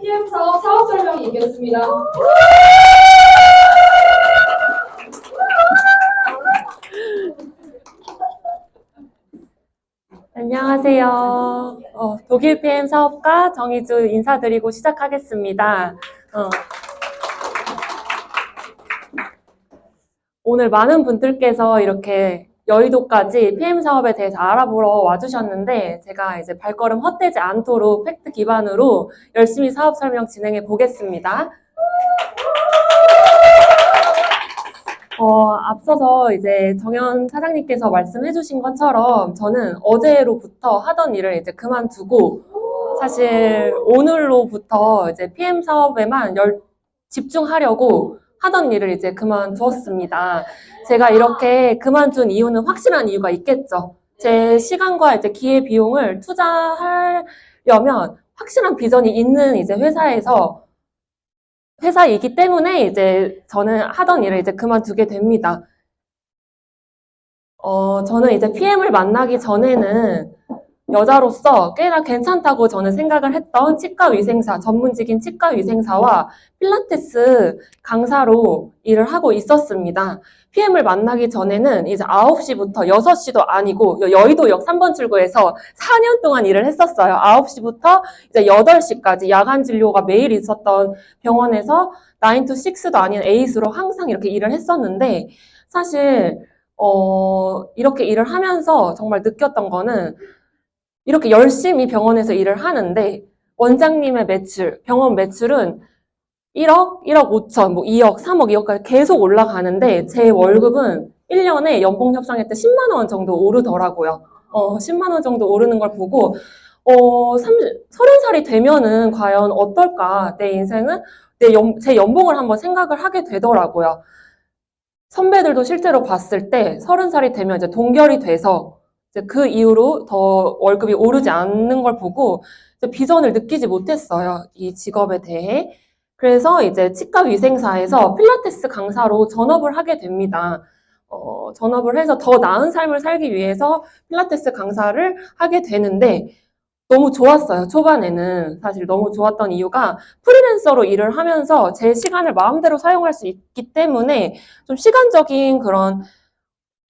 PM 사업 설명이 있겠습니다. 안녕하세요. 독일 PM 사업가 정희주 인사드리고 시작하겠습니다. 오늘 많은 분들께서 이렇게 여의도까지 PM 사업에 대해서 알아보러 와주셨는데 제가 이제 발걸음 헛되지 않도록 팩트 기반으로 열심히 사업 설명 진행해 보겠습니다. 앞서서 이제 정현 사장님께서 말씀해 주신 것처럼 저는 어제로부터 하던 일을 이제 그만두고 사실 오늘로부터 이제 PM 사업에만 집중하려고 하던 일을 이제 그만두었습니다. 제가 이렇게 그만둔 이유는 확실한 이유가 있겠죠. 제 시간과 이제 기회 비용을 투자하려면 확실한 비전이 있는 이제 회사이기 때문에 이제 저는 하던 일을 이제 그만두게 됩니다. 저는 이제 PM을 만나기 전에는 여자로서 꽤나 괜찮다고 저는 생각을 했던 치과위생사, 전문직인 치과위생사와 필라테스 강사로 일을 하고 있었습니다. PM을 만나기 전에는 이제 9시부터 6시도 아니고 여의도역 3번 출구에서 4년 동안 일을 했었어요. 9시부터 이제 8시까지 야간 진료가 매일 있었던 병원에서 9 to 6도 아닌 8으로 항상 이렇게 일을 했었는데 사실 이렇게 일을 하면서 정말 느꼈던 거는 이렇게 열심히 병원에서 일을 하는데 원장님의 매출, 병원 매출은 1억, 1억 5천, 뭐 2억, 3억, 2억까지 계속 올라가는데 제 월급은 1년에 연봉 협상회 때 10만 원 정도 오르더라고요. 10만 원 정도 오르는 걸 보고 30살이 되면은 과연 어떨까? 내 인생은 제 연봉을 한번 생각을 하게 되더라고요. 선배들도 실제로 봤을 때 30살이 되면 이제 동결이 돼서 이제 그 이후로 더 월급이 오르지 않는 걸 보고 이제 비전을 느끼지 못했어요. 이 직업에 대해. 그래서 이제 치과위생사에서 필라테스 강사로 전업을 하게 됩니다. 전업을 해서 더 나은 삶을 살기 위해서 필라테스 강사를 하게 되는데 너무 좋았어요. 초반에는 사실 너무 좋았던 이유가 프리랜서로 일을 하면서 제 시간을 마음대로 사용할 수 있기 때문에 좀 시간적인 그런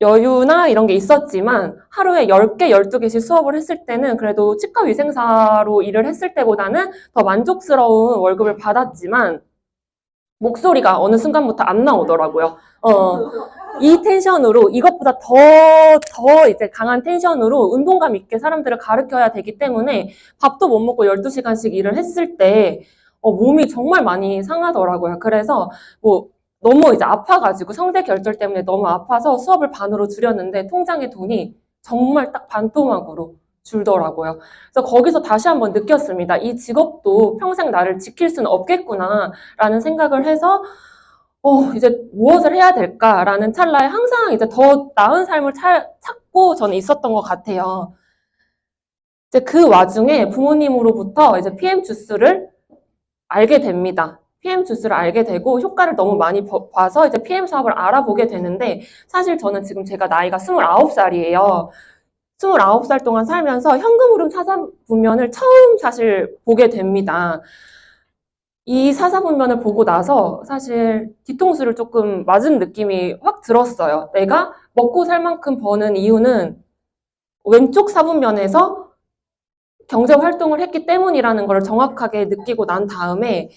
여유나 이런 게 있었지만 하루에 10개, 12개씩 수업을 했을 때는 그래도 치과위생사로 일을 했을 때보다는 더 만족스러운 월급을 받았지만 목소리가 어느 순간부터 안 나오더라고요. 이 텐션으로 이것보다 더 이제 강한 텐션으로 운동감 있게 사람들을 가르쳐야 되기 때문에 밥도 못 먹고 12시간씩 일을 했을 때 몸이 정말 많이 상하더라고요. 그래서 뭐 너무 이제 아파가지고 성대 결절 때문에 너무 아파서 수업을 반으로 줄였는데 통장에 돈이 정말 딱 반토막으로 줄더라고요. 그래서 거기서 다시 한번 느꼈습니다. 이 직업도 평생 나를 지킬 수는 없겠구나라는 생각을 해서 이제 무엇을 해야 될까라는 찰나에 항상 이제 더 나은 삶을 찾고 저는 있었던 것 같아요. 이제 그 와중에 부모님으로부터 이제 PM 주스를 알게 됩니다. PM 주스를 알게 되고 효과를 너무 많이 봐서 이제 PM 사업을 알아보게 되는데 사실 저는 지금 제가 나이가 29살이에요. 29살 동안 살면서 현금 흐름 사사분면을 처음 사실 보게 됩니다. 이 사사분면을 보고 나서 사실 뒤통수를 조금 맞은 느낌이 확 들었어요. 내가 먹고 살 만큼 버는 이유는 왼쪽 사분면에서 경제 활동을 했기 때문이라는 걸 정확하게 느끼고 난 다음에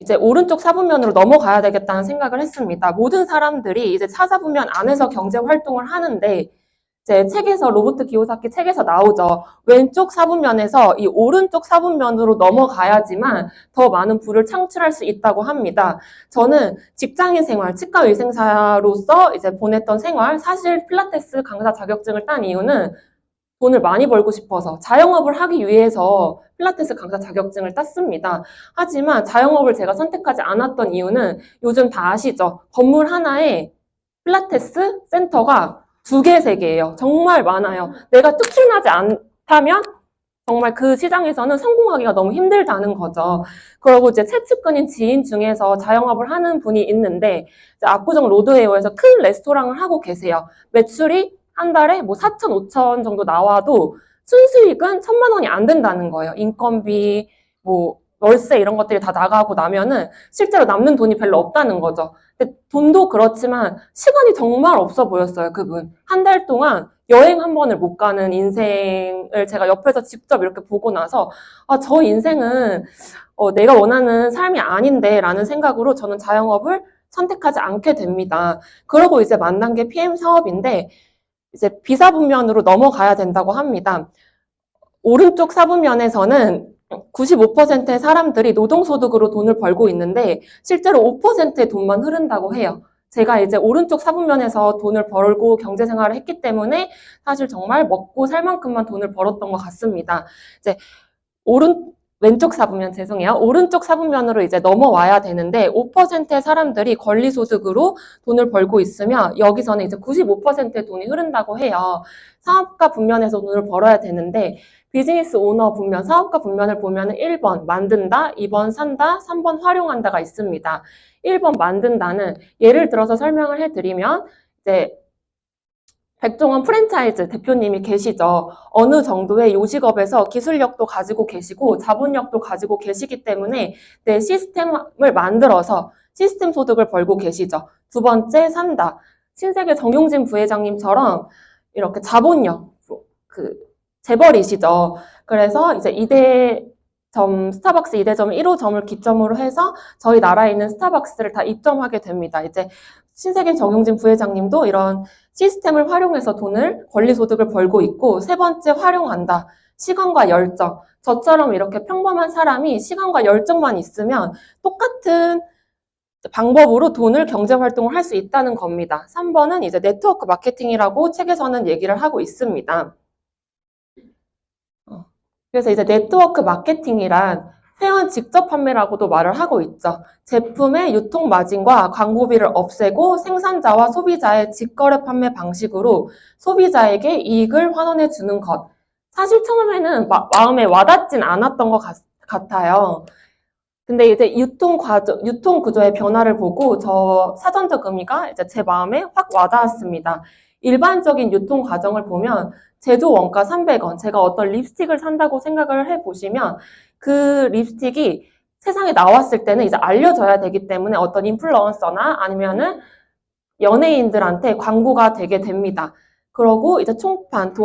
이제 오른쪽 사분면으로 넘어가야 되겠다는 생각을 했습니다. 모든 사람들이 이제 사사분면 안에서 경제 활동을 하는데 제 책에서 로버트 기요사키 책에서 나오죠. 왼쪽 사분면에서 이 오른쪽 사분면으로 넘어가야지만 더 많은 부를 창출할 수 있다고 합니다. 저는 직장인 생활, 치과의생사로서 이제 보냈던 생활, 사실 필라테스 강사 자격증을 딴 이유는 돈을 많이 벌고 싶어서 자영업을 하기 위해서 필라테스 강사 자격증을 땄습니다. 하지만 자영업을 제가 선택하지 않았던 이유는 요즘 다 아시죠? 건물 하나에 필라테스 센터가 2개, 3개예요. 정말 많아요. 내가 특출나지 않다면 정말 그 시장에서는 성공하기가 너무 힘들다는 거죠. 그리고 이제 최측근인 지인 중에서 자영업을 하는 분이 있는데 압구정 로드웨어에서 큰 레스토랑을 하고 계세요. 매출이 한 달에 뭐 4천, 5천 정도 나와도 순수익은 1,000만 원이 안 된다는 거예요. 인건비, 뭐 월세 이런 것들이 다 나가고 나면은 실제로 남는 돈이 별로 없다는 거죠. 근데 돈도 그렇지만 시간이 정말 없어 보였어요, 그분. 한 달 동안 여행 한 번을 못 가는 인생을 제가 옆에서 직접 이렇게 보고 나서 아, 저 인생은 내가 원하는 삶이 아닌데 라는 생각으로 저는 자영업을 선택하지 않게 됩니다. 그러고 이제 만난 게 PM 사업인데 이제 비사분면으로 넘어가야 된다고 합니다. 오른쪽 사분면에서는 95%의 사람들이 노동소득으로 돈을 벌고 있는데 실제로 5%의 돈만 흐른다고 해요. 제가 이제 오른쪽 사분면에서 돈을 벌고 경제생활을 했기 때문에 사실 정말 먹고 살 만큼만 돈을 벌었던 것 같습니다. 이제 왼쪽 사분면 죄송해요. 오른쪽 사분면으로 이제 넘어와야 되는데 5%의 사람들이 권리소득으로 돈을 벌고 있으며 여기서는 이제 95%의 돈이 흐른다고 해요. 사업가 분면에서 돈을 벌어야 되는데 비즈니스 오너 분면, 사업가 분면을 보면 1번 만든다, 2번 산다, 3번 활용한다가 있습니다. 1번 만든다는 예를 들어서 설명을 해드리면 이제 백종원 프랜차이즈 대표님이 계시죠. 어느 정도의 요식업에서 기술력도 가지고 계시고 자본력도 가지고 계시기 때문에 내 시스템을 만들어서 시스템 소득을 벌고 계시죠. 두 번째, 산다. 신세계 정용진 부회장님처럼 이렇게 자본력, 재벌이시죠. 그래서 이제 스타벅스 2대점 1호점을 기점으로 해서 저희 나라에 있는 스타벅스를 다 입점하게 됩니다. 이제 신세계 정용진 부회장님도 이런 시스템을 활용해서 권리소득을 벌고 있고, 세 번째 활용한다. 시간과 열정. 저처럼 이렇게 평범한 사람이 시간과 열정만 있으면 똑같은 방법으로 돈을 경제활동을 할 수 있다는 겁니다. 3번은 이제 네트워크 마케팅이라고 책에서는 얘기를 하고 있습니다. 그래서 이제 네트워크 마케팅이란 회원 직접 판매라고도 말을 하고 있죠. 제품의 유통 마진과 광고비를 없애고 생산자와 소비자의 직거래 판매 방식으로 소비자에게 이익을 환원해 주는 것. 사실 처음에는 마음에 와닿진 않았던 것 같아요. 근데 이제 유통 구조의 변화를 보고 저 사전적 의미가 이제 제 마음에 확 와닿았습니다. 일반적인 유통 과정을 보면 제조 원가 300원, 제가 어떤 립스틱을 산다고 생각을 해보시면 그 립스틱이 세상에 나왔을 때는 이제 알려져야 되기 때문에 어떤 인플루언서나 아니면은 연예인들한테 광고가 되게 됩니다. 그러고 이제 총판,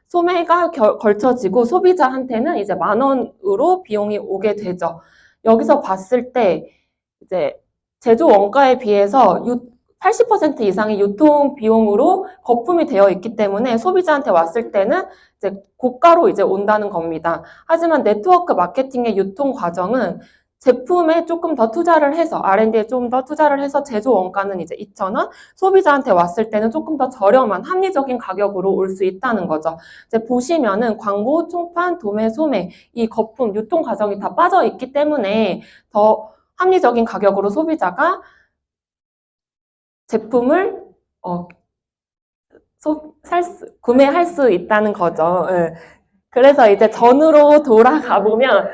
소매가 걸쳐지고 소비자한테는 이제 10,000원으로 비용이 오게 되죠. 여기서 봤을 때 이제 제조 원가에 비해서 80% 이상이 유통 비용으로 거품이 되어 있기 때문에 소비자한테 왔을 때는 이제 고가로 이제 온다는 겁니다. 하지만 네트워크 마케팅의 유통 과정은 제품에 조금 더 투자를 해서 R&D에 좀 더 투자를 해서 제조 원가는 이제 2,000원, 소비자한테 왔을 때는 조금 더 저렴한 합리적인 가격으로 올 수 있다는 거죠. 이제 보시면은 광고, 총판, 도매, 소매 이 거품 유통 과정이 다 빠져 있기 때문에 더 합리적인 가격으로 소비자가 제품을 구매할 수 있다는 거죠. 예. 그래서 이제 전으로 돌아가 보면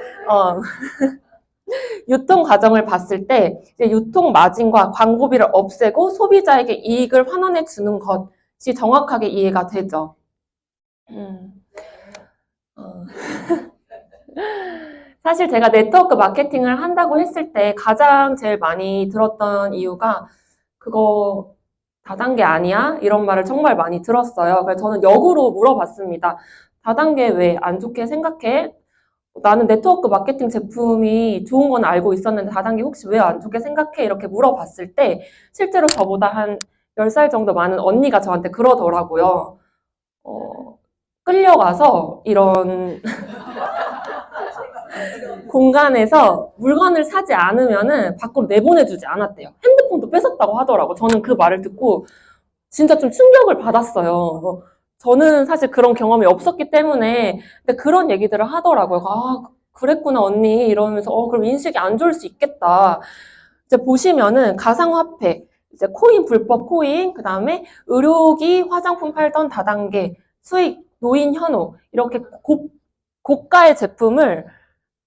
유통 과정을 봤을 때 이제 유통 마진과 광고비를 없애고 소비자에게 이익을 환원해 주는 것이 정확하게 이해가 되죠. 사실 제가 네트워크 마케팅을 한다고 했을 때 가장 제일 많이 들었던 이유가 그거 다단계 아니야? 이런 말을 정말 많이 들었어요. 그래서 저는 역으로 물어봤습니다. 다단계 왜 안 좋게 생각해? 나는 네트워크 마케팅 제품이 좋은 건 알고 있었는데 다단계 혹시 왜 안 좋게 생각해? 이렇게 물어봤을 때 실제로 저보다 한 10살 정도 많은 언니가 저한테 그러더라고요. 끌려가서 이런 공간에서 물건을 사지 않으면은 밖으로 내보내주지 않았대요. 핸드폰도 뺏었다고 하더라고. 저는 그 말을 듣고 진짜 좀 충격을 받았어요. 저는 사실 그런 경험이 없었기 때문에 근데 그런 얘기들을 하더라고요. 아, 그랬구나 언니 이러면서 그럼 인식이 안 좋을 수 있겠다. 이제 보시면은 가상화폐, 이제 불법 코인, 그 다음에 의료기 화장품 팔던 다단계, 수익, 노인 현혹 이렇게 고가의 제품을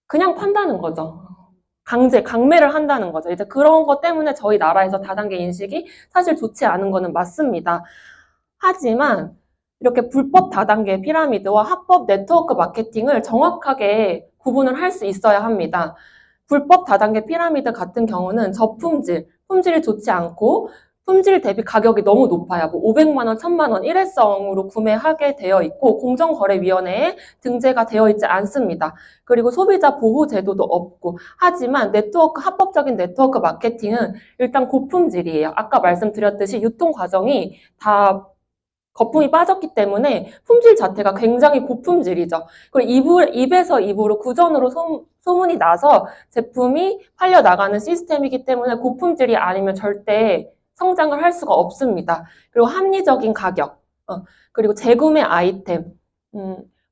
그냥 판다는 거죠. 강매를 한다는 거죠. 이제 그런 것 때문에 저희 나라에서 다단계 인식이 사실 좋지 않은 거는 맞습니다. 하지만 이렇게 불법 다단계 피라미드와 합법 네트워크 마케팅을 정확하게 구분을 할 수 있어야 합니다. 불법 다단계 피라미드 같은 경우는 저품질, 품질이 좋지 않고 품질 대비 가격이 너무 높아요. 뭐 500만 원, 1000만 원 일회성으로 구매하게 되어 있고 공정거래위원회에 등재가 되어 있지 않습니다. 그리고 소비자 보호 제도도 없고 하지만 합법적인 네트워크 마케팅은 일단 고품질이에요. 아까 말씀드렸듯이 유통 과정이 다 거품이 빠졌기 때문에 품질 자체가 굉장히 고품질이죠. 그리고 입에서 입으로 구전으로 소문이 나서 제품이 팔려나가는 시스템이기 때문에 고품질이 아니면 절대 성장을 할 수가 없습니다. 그리고 합리적인 가격, 그리고 재구매 아이템,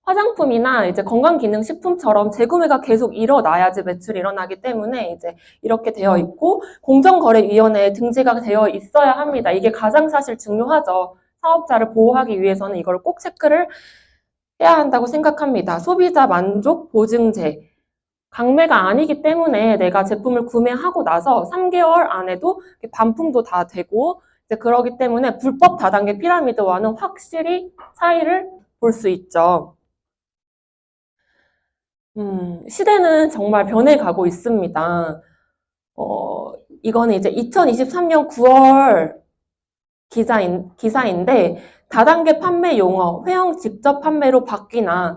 화장품이나 이제 건강기능식품처럼 재구매가 계속 일어나야지 매출이 일어나기 때문에 이제 이렇게 되어 있고 공정거래위원회에 등재가 되어 있어야 합니다. 이게 가장 사실 중요하죠. 사업자를 보호하기 위해서는 이걸 꼭 체크를 해야 한다고 생각합니다. 소비자 만족 보증제. 강매가 아니기 때문에 내가 제품을 구매하고 나서 3개월 안에도 반품도 다 되고 이제 그러기 때문에 불법 다단계 피라미드와는 확실히 차이를 볼 수 있죠. 시대는 정말 변해가고 있습니다. 이거는 이제 2023년 9월 기사인데 다단계 판매 용어, 회원 직접 판매로 바뀌나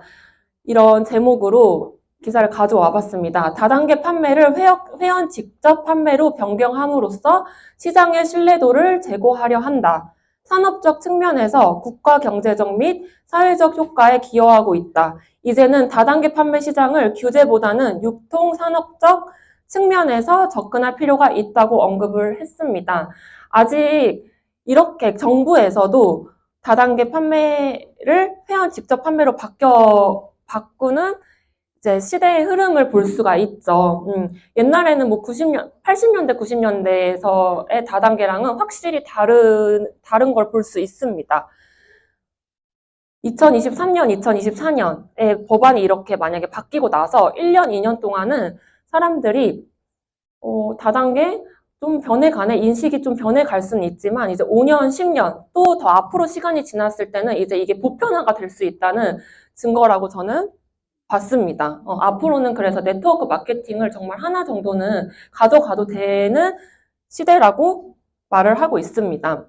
이런 제목으로 기사를 가져와 봤습니다. 다단계 판매를 회원 직접 판매로 변경함으로써 시장의 신뢰도를 제고하려 한다. 산업적 측면에서 국가 경제적 및 사회적 효과에 기여하고 있다. 이제는 다단계 판매 시장을 규제보다는 유통 산업적 측면에서 접근할 필요가 있다고 언급을 했습니다. 아직 이렇게 정부에서도 다단계 판매를 회원 직접 판매로 바꾸는 이제 시대의 흐름을 볼 수가 있죠. 옛날에는 뭐 80년대, 90년대에서의 다단계랑은 확실히 다른 걸 볼 수 있습니다. 2023년, 2024년에 법안이 이렇게 만약에 바뀌고 나서 1년, 2년 동안은 사람들이 다단계 좀 변해가네, 인식이 좀 변해갈 수는 있지만 이제 5년, 10년 또 더 앞으로 시간이 지났을 때는 이제 이게 보편화가 될 수 있다는 증거라고 저는 봤습니다. 앞으로는 그래서 네트워크 마케팅을 정말 하나 정도는 가져가도 되는 시대라고 말을 하고 있습니다.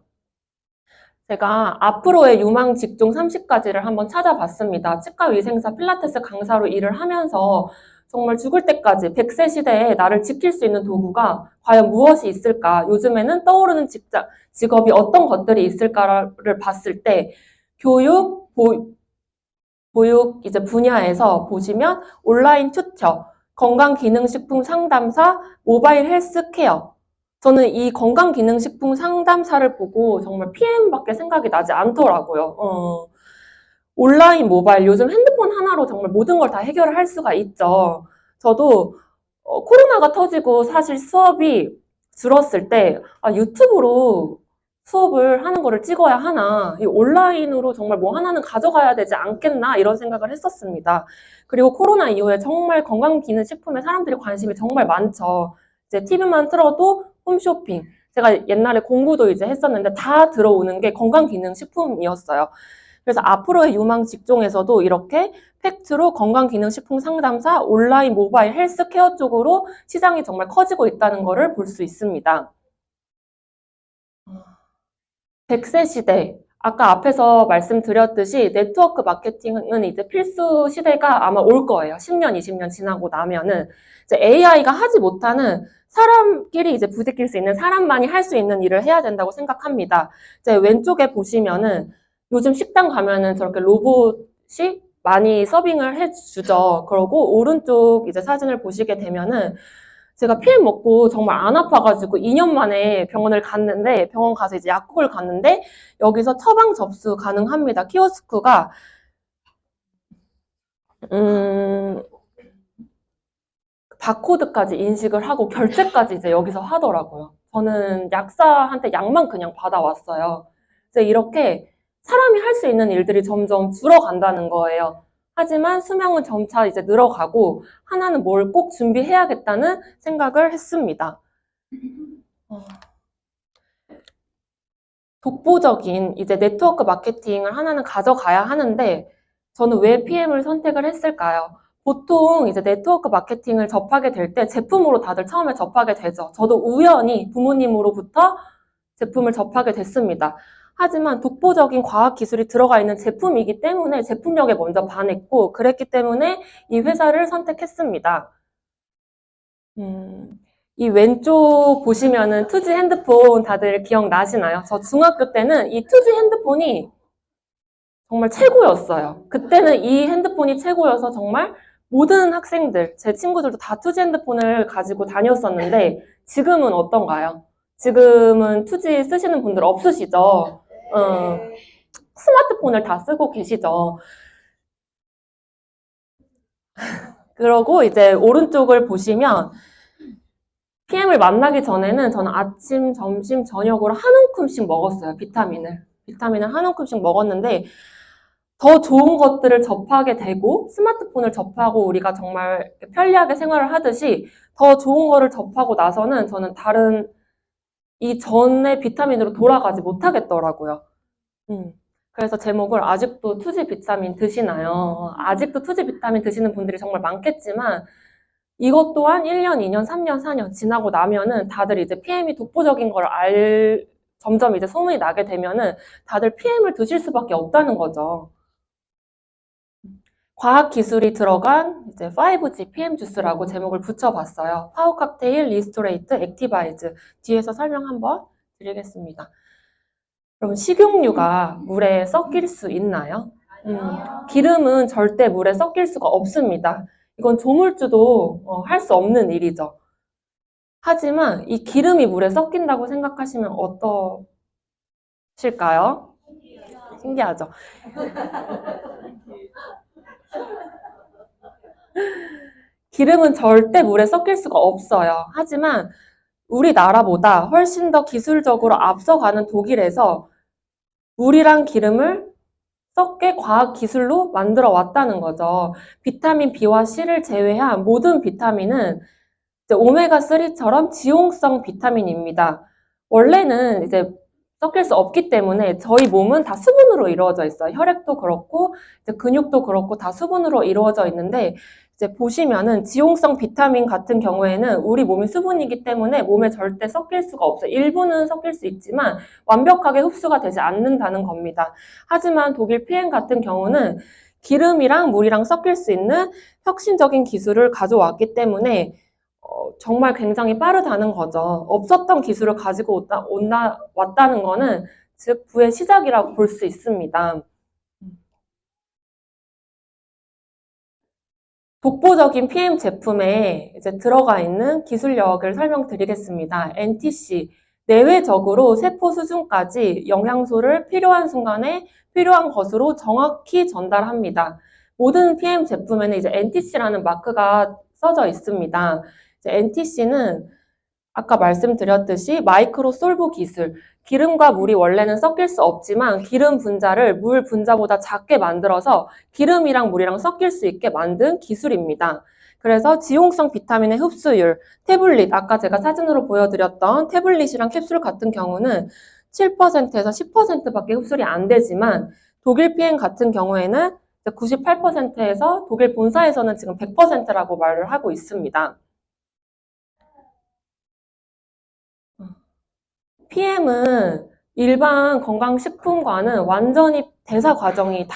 제가 앞으로의 유망 직종 30가지를 한번 찾아봤습니다. 치과위생사 필라테스 강사로 일을 하면서 정말 죽을 때까지 100세 시대에 나를 지킬 수 있는 도구가 과연 무엇이 있을까? 요즘에는 떠오르는 직업이 어떤 것들이 있을까를 봤을 때 교육, 보육 이제 분야에서 보시면 온라인 튜터, 건강기능식품 상담사, 모바일 헬스케어. 저는 이 건강기능식품 상담사를 보고 정말 PM밖에 생각이 나지 않더라고요. 온라인 모바일, 요즘 핸드폰 하나로 정말 모든 걸 다 해결을 할 수가 있죠. 저도 코로나가 터지고 사실 수업이 줄었을 때 유튜브로 수업을 하는 거를 찍어야 하나, 이 온라인으로 정말 뭐 하나는 가져가야 되지 않겠나 이런 생각을 했었습니다. 그리고 코로나 이후에 정말 건강기능식품에 사람들이 관심이 정말 많죠. 이제 TV만 틀어도 홈쇼핑. 제가 옛날에 공부도 이제 했었는데 다 들어오는 게 건강기능식품이었어요. 그래서 앞으로의 유망 직종에서도 이렇게 팩트로 건강기능식품 상담사, 온라인 모바일 헬스케어 쪽으로 시장이 정말 커지고 있다는 것을 볼 수 있습니다. 100세 시대. 아까 앞에서 말씀드렸듯이 네트워크 마케팅은 이제 필수 시대가 아마 올 거예요. 10년, 20년 지나고 나면은 이제 AI가 하지 못하는 사람끼리 이제 부딪힐 수 있는 사람만이 할 수 있는 일을 해야 된다고 생각합니다. 이제 왼쪽에 보시면은 요즘 식당 가면은 저렇게 로봇이 많이 서빙을 해주죠. 그러고 오른쪽 이제 사진을 보시게 되면은 제가 피해 먹고 정말 안 아파가지고 2년 만에 병원을 갔는데 병원 가서 이제 약국을 갔는데 여기서 처방 접수 가능합니다. 키오스크가 바코드까지 인식을 하고 결제까지 이제 여기서 하더라고요. 저는 약사한테 약만 그냥 받아왔어요. 이제 이렇게 사람이 할 수 있는 일들이 점점 줄어간다는 거예요. 하지만 수명은 점차 이제 늘어가고 하나는 뭘 꼭 준비해야겠다는 생각을 했습니다. 독보적인 이제 네트워크 마케팅을 하나는 가져가야 하는데 저는 왜 PM을 선택을 했을까요? 보통 이제 네트워크 마케팅을 접하게 될 때 제품으로 다들 처음에 접하게 되죠. 저도 우연히 부모님으로부터 제품을 접하게 됐습니다. 하지만 독보적인 과학 기술이 들어가 있는 제품이기 때문에 제품력에 먼저 반했고, 그랬기 때문에 이 회사를 선택했습니다. 이 왼쪽 보시면은 투지 핸드폰 다들 기억나시나요? 저 중학교 때는 이 투지 핸드폰이 정말 최고였어요. 그때는 이 핸드폰이 최고여서 정말 모든 학생들, 제 친구들도 다 투지 핸드폰을 가지고 다녔었는데 지금은 어떤가요? 지금은 투지 쓰시는 분들 없으시죠? 스마트폰을 다 쓰고 계시죠? 그러고 이제 오른쪽을 보시면 PM을 만나기 전에는 저는 아침, 점심, 저녁으로 한 움큼씩 먹었어요. 비타민을 한 움큼씩 먹었는데 더 좋은 것들을 접하게 되고 스마트폰을 접하고 우리가 정말 편리하게 생활을 하듯이 더 좋은 거를 접하고 나서는 저는 다른 이전의 비타민으로 돌아가지 못하겠더라고요. 그래서 제목을 아직도 투지 비타민 드시나요? 아직도 투지 비타민 드시는 분들이 정말 많겠지만 이것 또한 1년, 2년, 3년, 4년 지나고 나면은 다들 이제 PM이 독보적인 걸 점점 이제 소문이 나게 되면은 다들 PM을 드실 수밖에 없다는 거죠. 과학 기술이 들어간 이제 5G PM 주스라고 제목을 붙여봤어요. 파워 칵테일, 리스토레이트, 액티바이즈. 뒤에서 설명 한번 드리겠습니다. 그럼 식용유가 물에 섞일 수 있나요? 기름은 절대 물에 섞일 수가 없습니다. 이건 조물주도 할 수 없는 일이죠. 하지만 이 기름이 물에 섞인다고 생각하시면 어떠실까요? 신기하죠? 기름은 절대 물에 섞일 수가 없어요. 하지만 우리나라보다 훨씬 더 기술적으로 앞서가는 독일에서 물이랑 기름을 섞게 과학 기술로 만들어 왔다는 거죠. 비타민 B와 C를 제외한 모든 비타민은 이제 오메가3처럼 지용성 비타민입니다. 원래는 이제 섞일 수 없기 때문에 저희 몸은 다 수분으로 이루어져 있어요. 혈액도 그렇고 이제 근육도 그렇고 다 수분으로 이루어져 있는데 이제 보시면은 지용성 비타민 같은 경우에는 우리 몸이 수분이기 때문에 몸에 절대 섞일 수가 없어요. 일부는 섞일 수 있지만 완벽하게 흡수가 되지 않는다는 겁니다. 하지만 독일 PM 같은 경우는 기름이랑 물이랑 섞일 수 있는 혁신적인 기술을 가져왔기 때문에 정말 굉장히 빠르다는 거죠. 없었던 기술을 가지고 왔다는 거는 즉 부의 시작이라고 볼 수 있습니다. 독보적인 PM 제품에 이제 들어가 있는 기술력을 설명드리겠습니다. NTC, 내외적으로 세포 수준까지 영양소를 필요한 순간에 필요한 것으로 정확히 전달합니다. 모든 PM 제품에는 이제 NTC라는 마크가 써져 있습니다. NTC는 아까 말씀드렸듯이 마이크로 솔브 기술, 기름과 물이 원래는 섞일 수 없지만 기름 분자를 물 분자보다 작게 만들어서 기름이랑 물이랑 섞일 수 있게 만든 기술입니다. 그래서 지용성 비타민의 흡수율, 태블릿, 아까 제가 사진으로 보여드렸던 태블릿이랑 캡슐 같은 경우는 7%에서 10%밖에 흡수이 안 되지만 독일 PM 같은 경우에는 98%에서 독일 본사에서는 지금 100%라고 말을 하고 있습니다. PM은 일반 건강식품과는 완전히 대사 과정이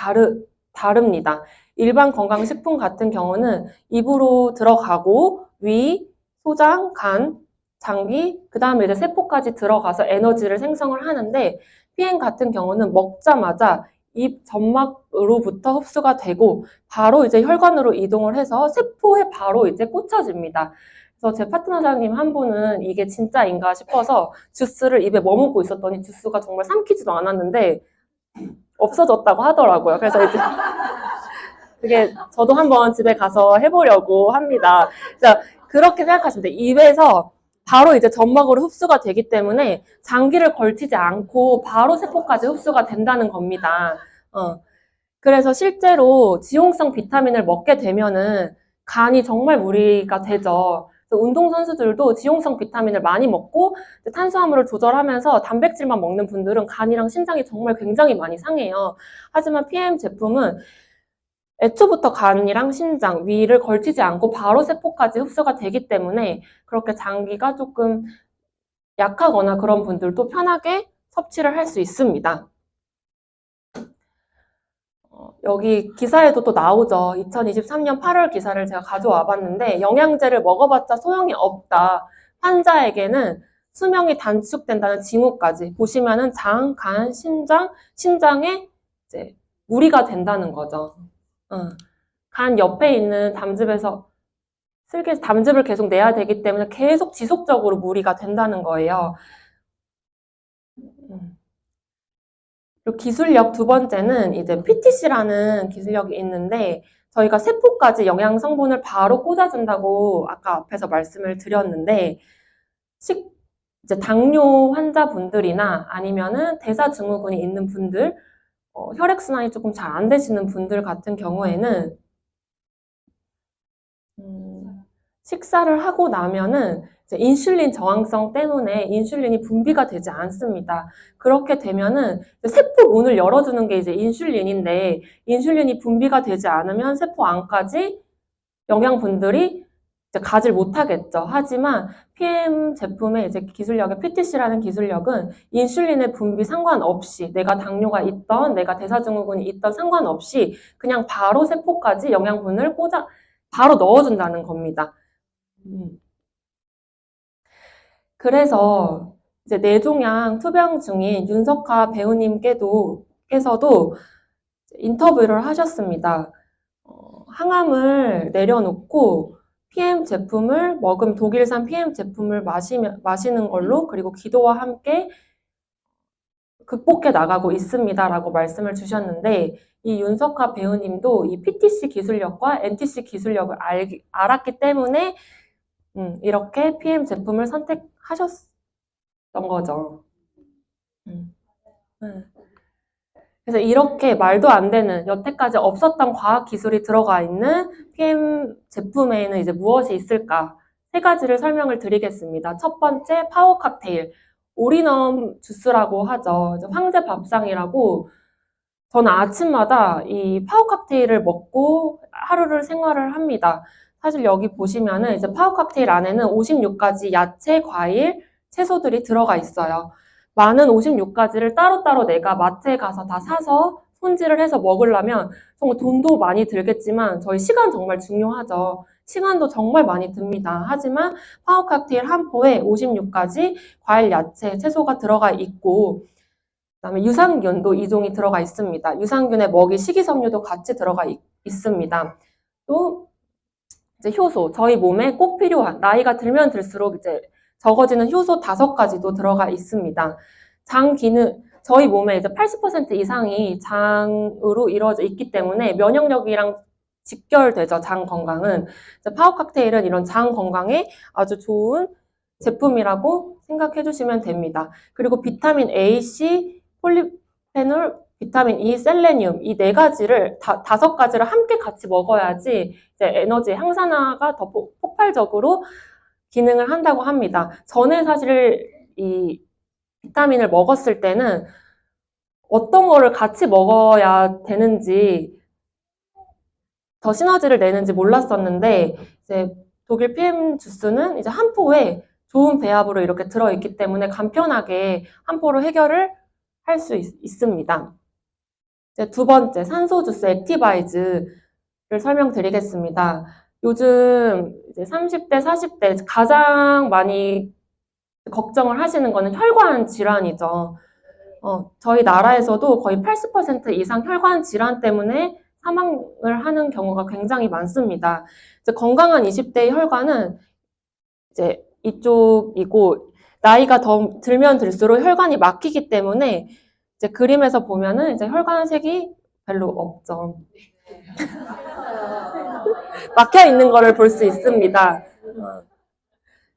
다릅니다. 일반 건강식품 같은 경우는 입으로 들어가고 위, 소장, 간, 장기, 그 다음에 이제 세포까지 들어가서 에너지를 생성을 하는데 PM 같은 경우는 먹자마자 입 점막으로부터 흡수가 되고 바로 이제 혈관으로 이동을 해서 세포에 바로 이제 꽂혀집니다. 그래서 제 파트너장님 한 분은 이게 진짜인가 싶어서 주스를 입에 머금고 있었더니 주스가 정말 삼키지도 않았는데 없어졌다고 하더라고요. 그래서 이제 그게 저도 한번 집에 가서 해보려고 합니다. 그래서 그렇게 생각하시면 돼요. 입에서 바로 이제 점막으로 흡수가 되기 때문에 장기를 걸치지 않고 바로 세포까지 흡수가 된다는 겁니다. 그래서 실제로 지용성 비타민을 먹게 되면은 간이 정말 무리가 되죠. 운동선수들도 지용성 비타민을 많이 먹고 탄수화물을 조절하면서 단백질만 먹는 분들은 간이랑 심장이 정말 굉장히 많이 상해요. 하지만 PM 제품은 애초부터 간이랑 신장, 위를 걸치지 않고 바로 세포까지 흡수가 되기 때문에 그렇게 장기가 조금 약하거나 그런 분들도 편하게 섭취를 할 수 있습니다. 여기 기사에도 또 나오죠. 2023년 8월 기사를 제가 가져와 봤는데 영양제를 먹어봤자 소용이 없다. 환자에게는 수명이 단축된다는 징후까지 보시면은 장, 간, 신장에 이제 무리가 된다는 거죠. 간 옆에 있는 담즙에서 담즙을 계속 내야 되기 때문에 계속 지속적으로 무리가 된다는 거예요. 그리고 기술력 두 번째는 이제 PTC라는 기술력이 있는데 저희가 세포까지 영양 성분을 바로 꽂아준다고 아까 앞에서 말씀을 드렸는데 이제 당뇨 환자분들이나 아니면은 대사증후군이 있는 분들, 혈액순환이 조금 잘 안 되시는 분들 같은 경우에는 식사를 하고 나면은 이제 인슐린 저항성 때문에 인슐린이 분비가 되지 않습니다. 그렇게 되면은 세포 문을 열어주는 게 이제 인슐린인데 인슐린이 분비가 되지 않으면 세포 안까지 영양분들이 이제 가질 못하겠죠. 하지만 PM 제품의 이제 기술력의 PTC라는 기술력은 인슐린의 분비 상관없이 내가 당뇨가 있던 내가 대사증후군이 있던 상관없이 그냥 바로 세포까지 영양분을 바로 넣어준다는 겁니다. 그래서 이제 뇌종양 투병 중인 윤석하 배우님께서도 인터뷰를 하셨습니다. 항암을 내려놓고 PM 제품을 독일산 PM 제품을 마시는 걸로 그리고 기도와 함께 극복해 나가고 있습니다라고 말씀을 주셨는데 이 윤석하 배우님도 이 PTC 기술력과 NTC 기술력을 알았기 때문에 이렇게 PM 제품을 선택하셨던 거죠. 그래서 이렇게 말도 안 되는 여태까지 없었던 과학 기술이 들어가 있는 PM 제품에는 이제 무엇이 있을까? 세 가지를 설명을 드리겠습니다. 첫 번째, 파워 칵테일. 올인원 주스라고 하죠. 황제 밥상이라고 저는 아침마다 이 파워 칵테일을 먹고 하루를 생활을 합니다. 사실 여기 보시면은 이제 파워 칵테일 안에는 56가지 야채, 과일, 채소들이 들어가 있어요. 많은 56가지를 따로따로 내가 마트에 가서 다 사서 손질을 해서 먹으려면 정말 돈도 많이 들겠지만 저희 시간 정말 중요하죠. 시간도 정말 많이 듭니다. 하지만 파워 칵테일 한 포에 56가지 과일, 야채, 채소가 들어가 있고 그다음에 유산균도 2종이 들어가 있습니다. 유산균에 먹이, 식이섬유도 같이 들어가 있습니다. 또 이제 효소, 저희 몸에 꼭 필요한 나이가 들면 들수록 이제 적어지는 효소 5가지도 들어가 있습니다. 장 기능, 저희 몸에 이제 80% 이상이 장으로 이루어져 있기 때문에 면역력이랑 직결되죠. 장 건강은. 파워 칵테일은 이런 장 건강에 아주 좋은 제품이라고 생각해 주시면 됩니다. 그리고 비타민 A, C, 폴리페놀, 비타민 E, 셀레늄 이 4가지를 5가지를 함께 같이 먹어야지 이제 에너지 항산화가 더 폭발적으로 기능을 한다고 합니다. 전에 사실 이 비타민을 먹었을 때는 어떤 거를 같이 먹어야 되는지 더 시너지를 내는지 몰랐었는데 이제 독일 PM 주스는 이제 한 포에 좋은 배합으로 이렇게 들어있기 때문에 간편하게 한 포로 해결을 할 수 있습니다. 이제 두 번째, 산소 주스 액티바이즈를 설명드리겠습니다. 요즘 이제 30대, 40대 가장 많이 걱정을 하시는 거는 혈관 질환이죠. 저희 나라에서도 거의 80% 이상 혈관 질환 때문에 사망을 하는 경우가 굉장히 많습니다. 이제 건강한 20대의 혈관은 이제 이쪽이고 나이가 더 들면 들수록 혈관이 막히기 때문에 이제 그림에서 보면은 이제 혈관색이 별로 없죠. 막혀 있는 거를 볼 수 있습니다.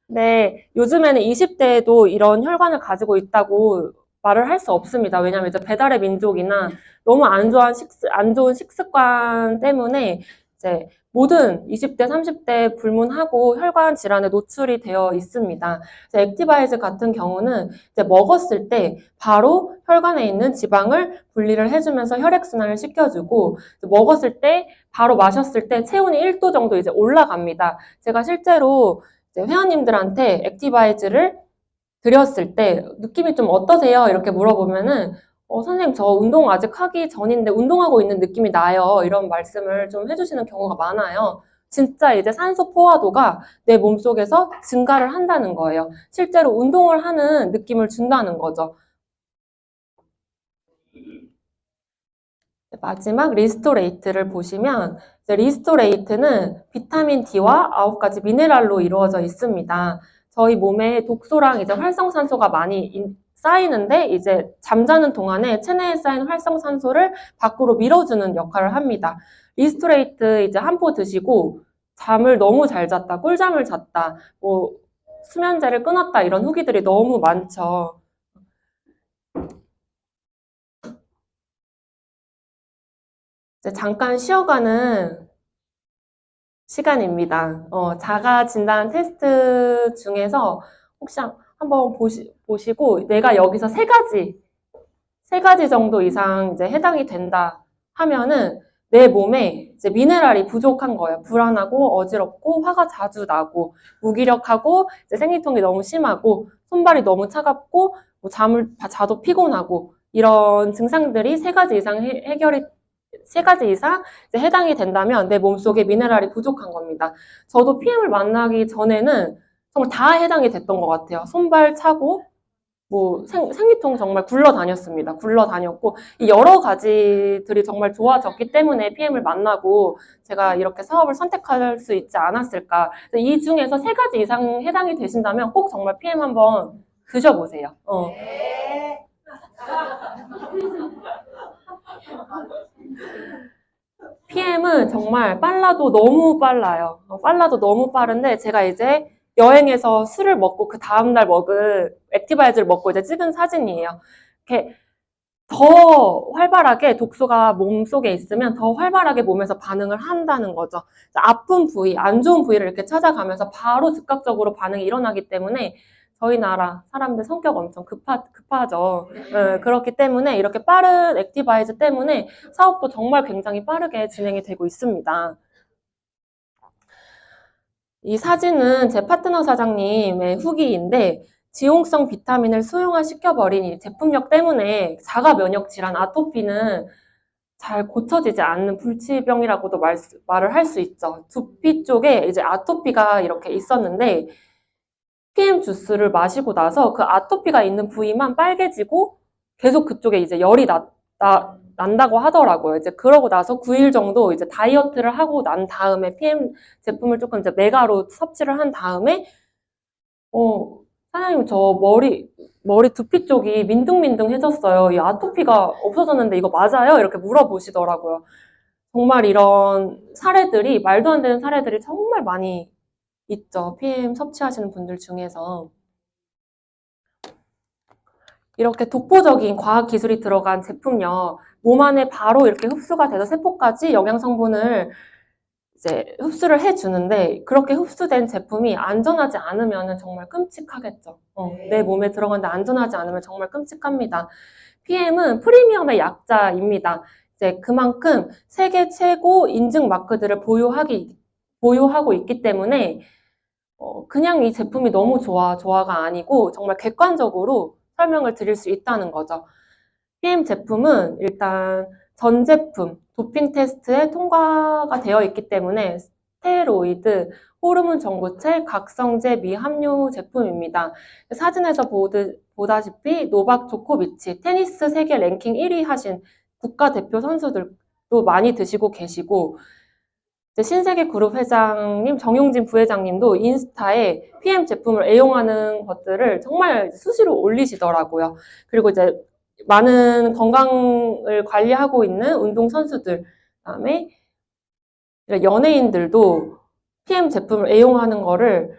네, 요즘에는 20대에도 이런 혈관을 가지고 있다고 말을 할 수 없습니다. 왜냐하면 이제 배달의 민족이나 너무 안 좋은 식습관 때문에 이제 모든 20대, 30대 불문하고 혈관 질환에 노출이 되어 있습니다. 액티바이즈 같은 경우는 이제 먹었을 때 바로 혈관에 있는 지방을 분리를 해주면서 혈액순환을 시켜주고, 먹었을 때 바로 마셨을 때 체온이 1도 정도 이제 올라갑니다. 제가 실제로 이제 회원님들한테 액티바이즈를 드렸을 때 느낌이 좀 어떠세요? 이렇게 물어보면은 선생님, 저 운동 아직 하기 전인데 운동하고 있는 느낌이 나요. 이런 말씀을 좀 해주시는 경우가 많아요. 진짜 이제 산소 포화도가 내 몸속에서 증가를 한다는 거예요. 실제로 운동을 하는 느낌을 준다는 거죠. 마지막 리스토레이트를 보시면 리스토레이트는 비타민 D와 9가지 미네랄로 이루어져 있습니다. 저희 몸에 독소랑 이제 활성산소가 많이 쌓이는데 이제 잠자는 동안에 체내에 쌓인 활성산소를 밖으로 밀어주는 역할을 합니다. 리스토레이트 이제 한 포 드시고 잠을 너무 잘 잤다, 꿀잠을 잤다, 뭐 수면제를 끊었다 이런 후기들이 너무 많죠. 이제 잠깐 쉬어가는 시간입니다. 자가 진단 테스트 중에서 혹시 한번 보시고 내가 여기서 세 가지 정도 이상 이제 해당이 된다 하면은 내 몸에 이제 미네랄이 부족한 거예요. 불안하고 어지럽고 화가 자주 나고 무기력하고 이제 생리통이 너무 심하고 손발이 너무 차갑고 뭐 잠을 자도 피곤하고 이런 증상들이 세 가지 이상 이제 해당이 된다면 내 몸속에 미네랄이 부족한 겁니다. 저도 PM을 만나기 전에는 정말 다 해당이 됐던 것 같아요. 손발 차고 뭐 생리통 정말 굴러다녔습니다. 굴러다녔고 이 여러 가지들이 정말 좋아졌기 때문에 PM을 만나고 제가 이렇게 사업을 선택할 수 있지 않았을까. 이 중에서 세 가지 이상 해당이 되신다면 꼭 정말 PM 한번 드셔보세요. PM은 정말 빨라도 너무 빨라요. 빨라도 너무 빠른데 제가 이제 여행에서 술을 먹고 그 다음날 먹은 액티바이즈를 먹고 이제 찍은 사진이에요. 이렇게 더 활발하게 독소가 몸속에 있으면 더 활발하게 몸에서 반응을 한다는 거죠. 아픈 부위, 안 좋은 부위를 이렇게 찾아가면서 바로 즉각적으로 반응이 일어나기 때문에 저희 나라 사람들 성격 엄청 급하죠. 그렇기 때문에 이렇게 빠른 액티바이즈 때문에 사업도 정말 굉장히 빠르게 진행이 되고 있습니다. 이 사진은 제 파트너 사장님의 후기인데 지용성 비타민을 수용화시켜버린 이 제품력 때문에 자가 면역 질환 아토피는 잘 고쳐지지 않는 불치병이라고도 말을 할 수 있죠. 두피 쪽에 이제 아토피가 이렇게 있었는데 PM 주스를 마시고 나서 그 아토피가 있는 부위만 빨개지고 계속 그쪽에 이제 열이 난다고 하더라고요. 이제 그러고 나서 9일 정도 이제 다이어트를 하고 난 다음에 PM 제품을 조금 이제 메가로 섭취를 한 다음에 사장님 저 머리 두피 쪽이 민둥민둥해졌어요. 이 아토피가 없어졌는데 이거 맞아요? 이렇게 물어보시더라고요. 정말 이런 사례들이 말도 안 되는 사례들이 정말 많이 있죠. PM 섭취하시는 분들 중에서. 이렇게 독보적인 과학 기술이 들어간 제품요. 몸 안에 바로 이렇게 흡수가 돼서 세포까지 영양 성분을 이제 흡수를 해주는데 그렇게 흡수된 제품이 안전하지 않으면 정말 끔찍하겠죠. 내 몸에 들어가는데 안전하지 않으면 정말 끔찍합니다. PM은 프리미엄의 약자입니다. 이제 그만큼 세계 최고 인증 마크들을 보유하고 있기 때문에 그냥 이 제품이 너무 좋아가 아니고 정말 객관적으로 설명을 드릴 수 있다는 거죠. PM 제품은 일단 전 제품 도핑 테스트에 통과가 되어 있기 때문에 스테로이드, 호르몬 정보체, 각성제 미함료 제품입니다. 사진에서 보다시피 노박 조코비치, 테니스 세계 랭킹 1위 하신 국가대표 선수들도 많이 드시고 계시고 신세계 그룹 회장님, 정용진 부회장님도 인스타에 PM 제품을 애용하는 것들을 정말 수시로 올리시더라고요. 그리고 이제 많은 건강을 관리하고 있는 운동선수들, 그다음에 연예인들도 PM 제품을 애용하는 거를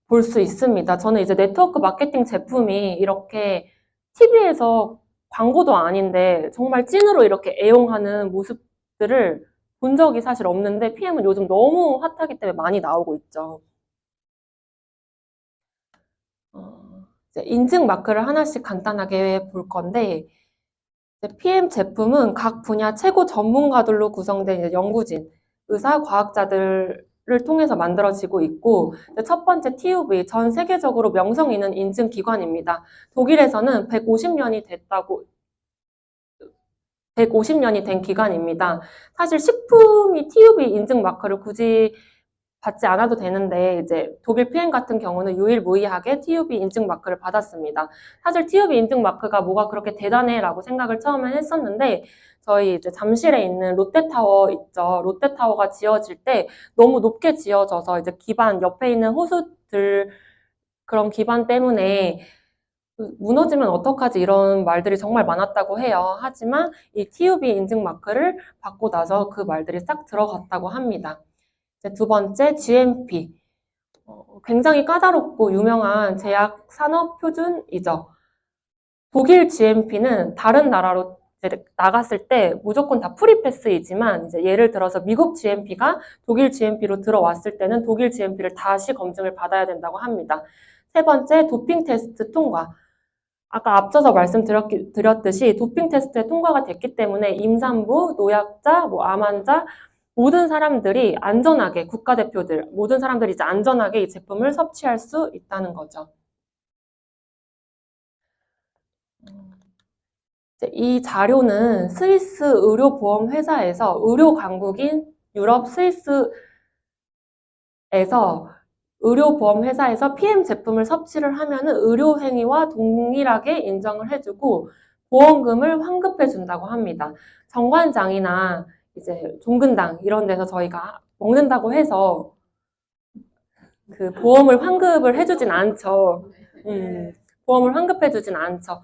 볼 수 있습니다. 저는 이제 네트워크 마케팅 제품이 이렇게 TV에서 광고도 아닌데 정말 찐으로 이렇게 애용하는 모습들을 본 적이 사실 없는데 PM은 요즘 너무 핫하기 때문에 많이 나오고 있죠. 이제 인증 마크를 하나씩 간단하게 볼 건데, PM 제품은 각 분야 최고 전문가들로 구성된 이제 연구진, 의사, 과학자들을 통해서 만들어지고 있고, 첫 번째 TÜV, 전 세계적으로 명성 있는 인증 기관입니다. 독일에서는 150년이 된 기관입니다. 사실 식품이 TÜV 인증 마크를 굳이 받지 않아도 되는데 이제 독일 PM 같은 경우는 유일무이하게 TÜV 인증 마크를 받았습니다. 사실 TÜV 인증 마크가 뭐가 그렇게 대단해라고 생각을 처음에 했었는데 저희 이제 잠실에 있는 롯데타워 있죠. 롯데타워가 지어질 때 너무 높게 지어져서 이제 기반 옆에 있는 호수들 그런 기반 때문에 무너지면 어떡하지 이런 말들이 정말 많았다고 해요. 하지만 이 TÜV 인증 마크를 받고 나서 그 말들이 싹 들어갔다고 합니다. 이제 두 번째, GMP. 굉장히 까다롭고 유명한 제약 산업 표준이죠. 독일 GMP는 다른 나라로 이제 나갔을 때 무조건 다 프리패스이지만 이제 예를 들어서 미국 GMP가 독일 GMP로 들어왔을 때는 독일 GMP를 다시 검증을 받아야 된다고 합니다. 세 번째, 도핑 테스트 통과. 아까 앞서서 말씀드렸듯이 도핑 테스트에 통과가 됐기 때문에 임산부, 노약자, 암 환자 모든 사람들이 안전하게 국가대표들 모든 사람들이 이제 안전하게 이 제품을 섭취할 수 있다는 거죠. 이 자료는 스위스 의료보험회사에서 의료 강국인 유럽 스위스에서 의료보험회사에서 PM 제품을 섭취를 하면은 의료행위와 동일하게 인정을 해주고 보험금을 환급해준다고 합니다. 정관장이나 이제 종근당 이런 데서 저희가 먹는다고 해서 그 보험을 환급을 해주진 않죠. 보험을 환급해주진 않죠.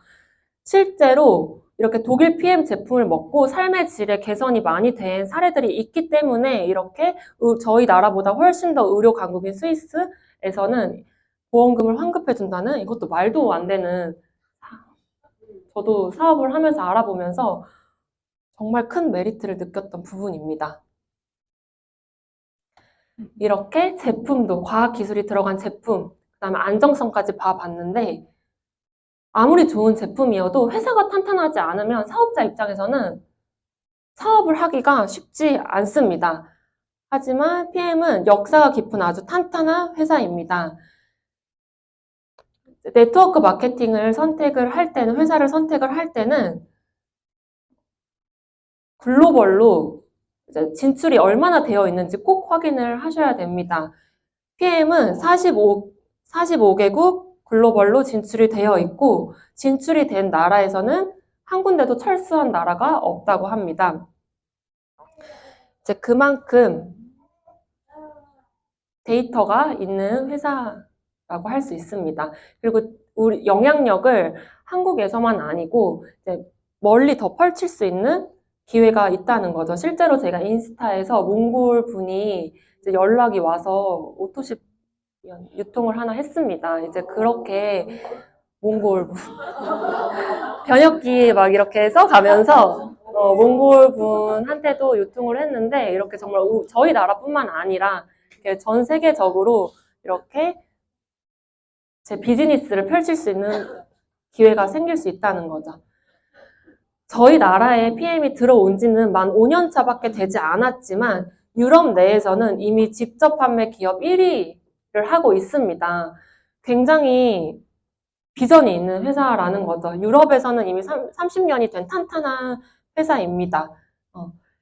실제로 이렇게 독일 PM 제품을 먹고 삶의 질의 개선이 많이 된 사례들이 있기 때문에 이렇게 저희 나라보다 훨씬 더 의료 강국인 스위스에서는 보험금을 환급해준다는 이것도 말도 안 되는 저도 사업을 하면서 알아보면서 정말 큰 메리트를 느꼈던 부분입니다. 이렇게 제품도 과학기술이 들어간 제품, 그 다음에 안정성까지 봐봤는데 아무리 좋은 제품이어도 회사가 탄탄하지 않으면 사업자 입장에서는 사업을 하기가 쉽지 않습니다. 하지만 PM은 역사가 깊은 아주 탄탄한 회사입니다. 네트워크 마케팅을 선택을 할 때는, 회사를 선택을 할 때는 글로벌로 진출이 얼마나 되어 있는지 꼭 확인을 하셔야 됩니다. PM은 45개국 글로벌로 진출이 되어 있고 진출이 된 나라에서는 한 군데도 철수한 나라가 없다고 합니다. 이제 그만큼 데이터가 있는 회사라고 할 수 있습니다. 그리고 우리 영향력을 한국에서만 아니고 이제 멀리 더 펼칠 수 있는 기회가 있다는 거죠. 실제로 제가 인스타에서 몽골 분이 이제 연락이 와서 오토십 유통을 하나 했습니다. 이제 그렇게 몽골 번역기 막 이렇게 써가면서 몽골 분한테도 유통을 했는데 이렇게 정말 저희 나라뿐만 아니라 전 세계적으로 이렇게 제 비즈니스를 펼칠 수 있는 기회가 생길 수 있다는 거죠. 저희 나라에 PM이 들어온 지는 만 5년 차밖에 되지 않았지만 유럽 내에서는 이미 직접 판매 기업 1위를 하고 있습니다. 굉장히 비전이 있는 회사라는 거죠. 유럽에서는 이미 30년이 된 탄탄한 회사입니다.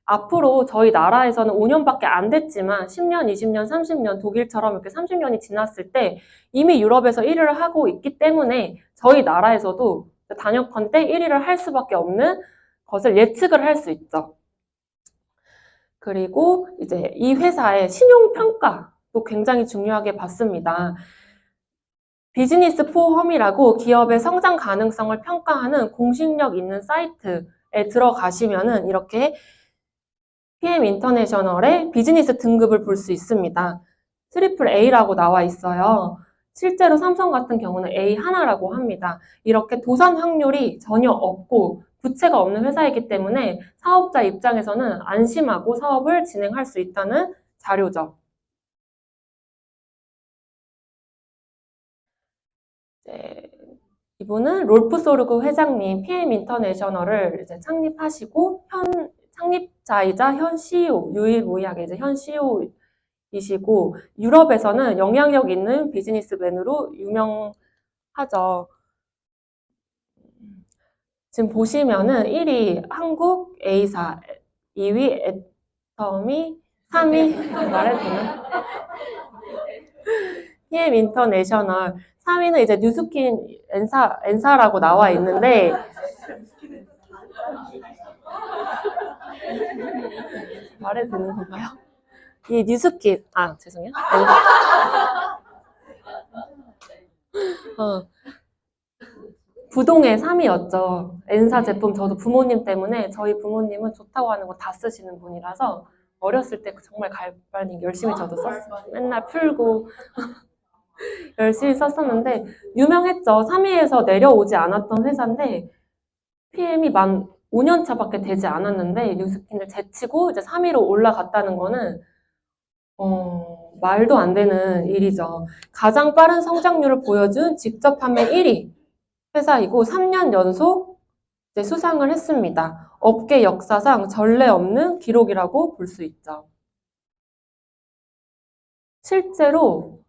앞으로 저희 나라에서는 5년밖에 안 됐지만 10년, 20년, 30년 독일처럼 이렇게 30년이 지났을 때 이미 유럽에서 1위를 하고 있기 때문에 저희 나라에서도 단연컨대 1위를 할 수밖에 없는 것을 예측을 할 수 있죠. 그리고 이제 이 회사의 신용평가도 굉장히 중요하게 봤습니다. 비즈니스 포 홈이라고 기업의 성장 가능성을 평가하는 공신력 있는 사이트에 들어가시면은 이렇게 PM 인터내셔널의 비즈니스 등급을 볼 수 있습니다. 트리플 A라고 나와 있어요. 실제로 삼성 같은 경우는 A 하나라고 합니다. 이렇게 도산 확률이 전혀 없고 부채가 없는 회사이기 때문에 사업자 입장에서는 안심하고 사업을 진행할 수 있다는 자료죠. 이제 이분은 rolf 소르그 회장님, PM 인터내셔널을 이제 창립하시고 창립자이자 현 CEO, 유일무이하게 이제 현 CEO이시고 유럽에서는 영향력 있는 비즈니스맨으로 유명하죠. 지금 보시면은 1위 한국 A사, 2위 애터미, 3위 말해도 되나? PM 인터내셔널, 3위는 이제 뉴스킨 엔사라고 나와 있는데 말해도 되는 건가요? 이 뉴스킨, 죄송해요. 부동의 3위였죠. 엔사 제품 저도 부모님 때문에 저희 부모님은 좋다고 하는 거 다 쓰시는 분이라서 어렸을 때 정말 갈바닉 열심히 저도 썼어요. 맨날 풀고 열심히 썼었는데 유명했죠. 3위에서 내려오지 않았던 회사인데 PM이 만 5년 차밖에 되지 않았는데 뉴스킨을 제치고 이제 3위로 올라갔다는 거는 말도 안 되는 일이죠. 가장 빠른 성장률을 보여준 직접 판매 1위 회사이고 3년 연속 이제 수상을 했습니다. 업계 역사상 전례 없는 기록이라고 볼 수 있죠. 실제로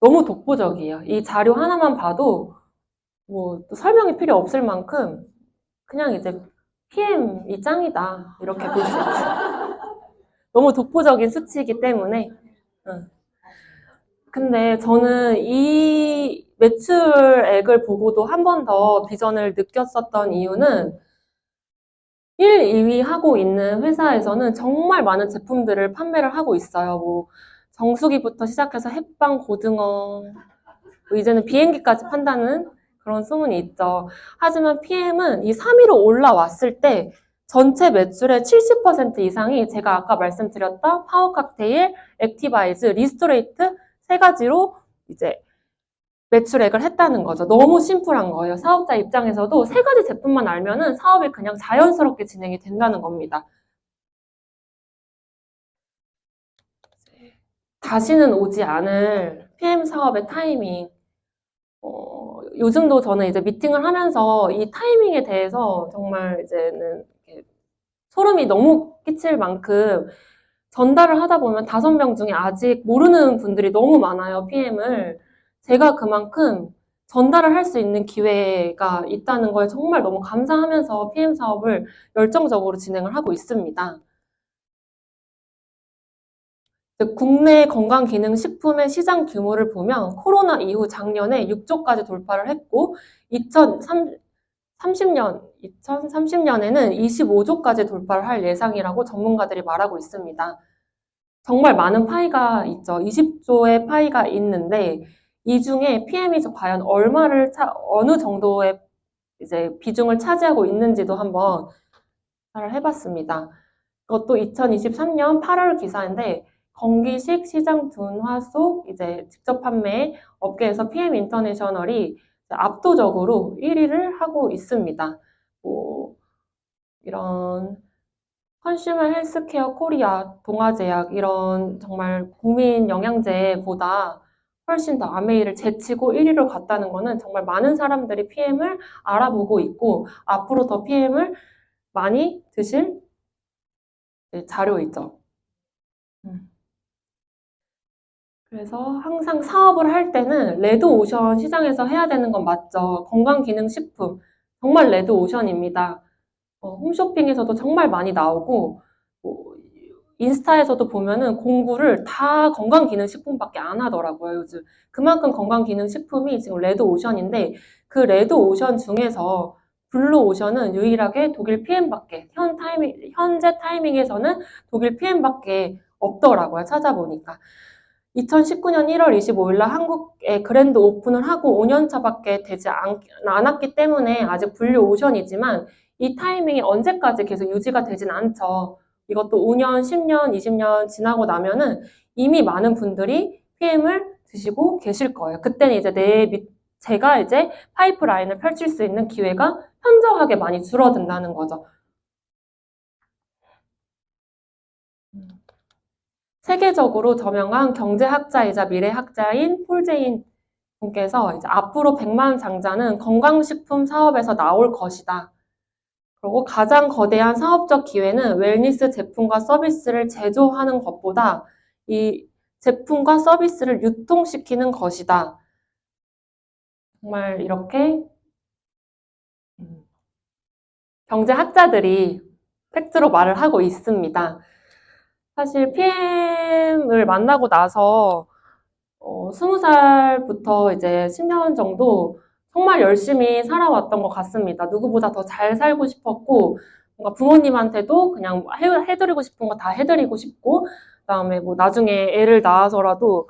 너무 독보적이에요. 이 자료 하나만 봐도 뭐 또 설명이 필요 없을 만큼 그냥 이제 PM이 짱이다 이렇게 볼 수 있죠. 너무 독보적인 수치이기 때문에. 근데 저는 이 매출액을 보고도 한 번 더 비전을 느꼈었던 이유는 1, 2위 하고 있는 회사에서는 정말 많은 제품들을 판매를 하고 있어요. 뭐 정수기부터 시작해서 햇반, 고등어, 뭐 이제는 비행기까지 판다는 그런 소문이 있죠. 하지만 PM은 이 3위로 올라왔을 때 전체 매출의 70% 이상이 제가 아까 말씀드렸던 파워 칵테일, 액티바이즈, 리스토레이트 세 가지로 이제 매출액을 했다는 거죠. 너무 심플한 거예요. 사업자 입장에서도 세 가지 제품만 알면은 사업이 그냥 자연스럽게 진행이 된다는 겁니다. 다시는 오지 않을 PM 사업의 타이밍. 요즘도 저는 이제 미팅을 하면서 이 타이밍에 대해서 정말 이제는 소름이 너무 끼칠 만큼 전달을 하다 보면 5명 중에 아직 모르는 분들이 너무 많아요, PM을. 제가 그만큼 전달을 할 수 있는 기회가 있다는 거에 정말 너무 감사하면서 PM 사업을 열정적으로 진행을 하고 있습니다. 국내 건강기능식품의 시장 규모를 보면 코로나 이후 작년에 6조까지 돌파를 했고 2030년에는 25조까지 돌파를 할 예상이라고 전문가들이 말하고 있습니다. 정말 많은 파이가 있죠. 20조의 파이가 있는데 이 중에 PM이 과연 어느 정도의 이제 비중을 차지하고 있는지도 한번 조사를 해봤습니다. 그것도 2023년 8월 기사인데 건기식 시장 둔화 속 이제 직접 판매 업계에서 PM 인터내셔널이 압도적으로 1위를 하고 있습니다. 뭐 이런 컨슈머 헬스케어 코리아, 동아제약 이런 정말 국민 영양제보다 훨씬 더 아메이를 제치고 1위로 갔다는 거는 정말 많은 사람들이 PM을 알아보고 있고 앞으로 더 PM을 많이 드실 자료이죠. 그래서 항상 사업을 할 때는 레드오션 시장에서 해야 되는 건 맞죠. 건강기능식품 정말 레드오션입니다. 홈쇼핑에서도 정말 많이 나오고 뭐, 인스타에서도 보면은 공구를 다 건강기능식품밖에 안 하더라고요, 요즘. 그만큼 건강기능식품이 지금 레드오션인데 그 레드오션 중에서 블루오션은 유일하게 독일 PM밖에 현재 타이밍에서는 독일 PM밖에 없더라고요, 찾아보니까. 2019년 1월 25일 날 한국에 그랜드 오픈을 하고 5년 차밖에 되지 않았기 때문에 아직 블루오션이지만 이 타이밍이 언제까지 계속 유지가 되진 않죠. 이것도 5년, 10년, 20년 지나고 나면은 이미 많은 분들이 PM을 드시고 계실 거예요. 그때는 이제 내 제가 이제 파이프라인을 펼칠 수 있는 기회가 현저하게 많이 줄어든다는 거죠. 세계적으로 저명한 경제학자이자 미래학자인 폴 제인 분께서 이제 앞으로 100만 장자는 건강식품 사업에서 나올 것이다. 그리고 가장 거대한 사업적 기회는 웰니스 제품과 서비스를 제조하는 것보다 이 제품과 서비스를 유통시키는 것이다. 정말 이렇게 경제학자들이 팩트로 말을 하고 있습니다. 사실 PM을 만나고 나서 20살부터 이제 10년 정도 정말 열심히 살아왔던 것 같습니다. 누구보다 더 잘 살고 싶었고, 뭔가 부모님한테도 그냥 해드리고 싶은 거 다 해드리고 싶고, 그다음에 뭐 나중에 애를 낳아서라도,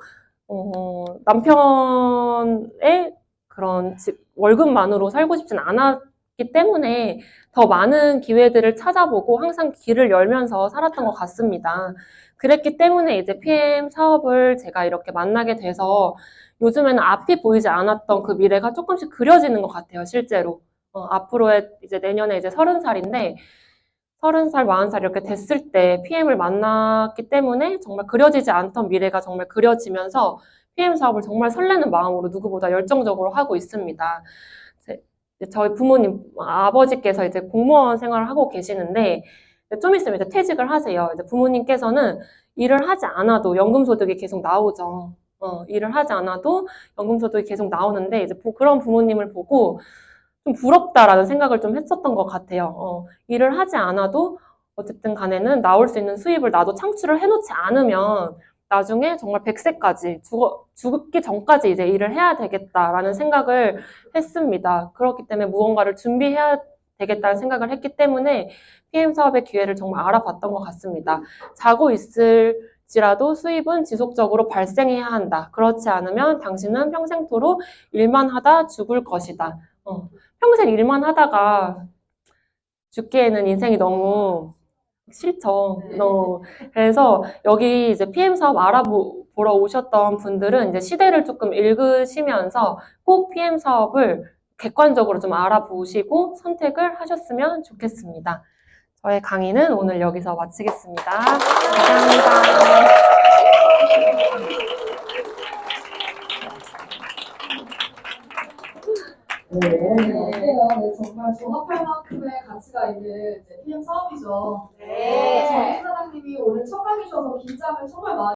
남편의 그런 월급만으로 살고 싶진 않았기 때문에 더 많은 기회들을 찾아보고 항상 길을 열면서 살았던 것 같습니다. 그랬기 때문에 이제 PM 사업을 제가 이렇게 만나게 돼서 요즘에는 앞이 보이지 않았던 그 미래가 조금씩 그려지는 것 같아요, 실제로. 앞으로의 이제 내년에 이제 30살인데, 30살, 40살 이렇게 됐을 때 PM을 만났기 때문에 정말 그려지지 않던 미래가 정말 그려지면서 PM 사업을 정말 설레는 마음으로 누구보다 열정적으로 하고 있습니다. 저희 부모님, 아버지께서 이제 공무원 생활을 하고 계시는데, 좀 있으면 이제 퇴직을 하세요. 이제 부모님께서는 일을 하지 않아도 연금소득이 계속 나오죠. 일을 하지 않아도 연금소득이 계속 나오는데, 이제 그런 부모님을 보고 좀 부럽다라는 생각을 좀 했었던 것 같아요. 일을 하지 않아도 어쨌든 간에는 나올 수 있는 수입을 나도 창출을 해놓지 않으면 나중에 정말 100세까지 죽기 전까지 이제 일을 해야 되겠다라는 생각을 했습니다. 그렇기 때문에 무언가를 준비해야 되겠다는 생각을 했기 때문에 PM 사업의 기회를 정말 알아봤던 것 같습니다. 자고 있을지라도 수입은 지속적으로 발생해야 한다. 그렇지 않으면 당신은 평생토록 일만 하다 죽을 것이다. 평생 일만 하다가 죽기에는 인생이 너무 싫죠. 그래서 여기 이제 PM 사업 알아보러 오셨던 분들은 이제 시대를 조금 읽으시면서 꼭 PM 사업을 객관적으로 좀 알아보시고 선택을 하셨으면 좋겠습니다. 저의 강의는 오늘 여기서 마치겠습니다. 감사합니다. 네, 어때요? 네, 정말 종합할 만큼의 가치가 있는 이제 PM 사업이죠. 네. 정 사장님이 오늘 첫 강의 주셔서 긴장을 정말 많이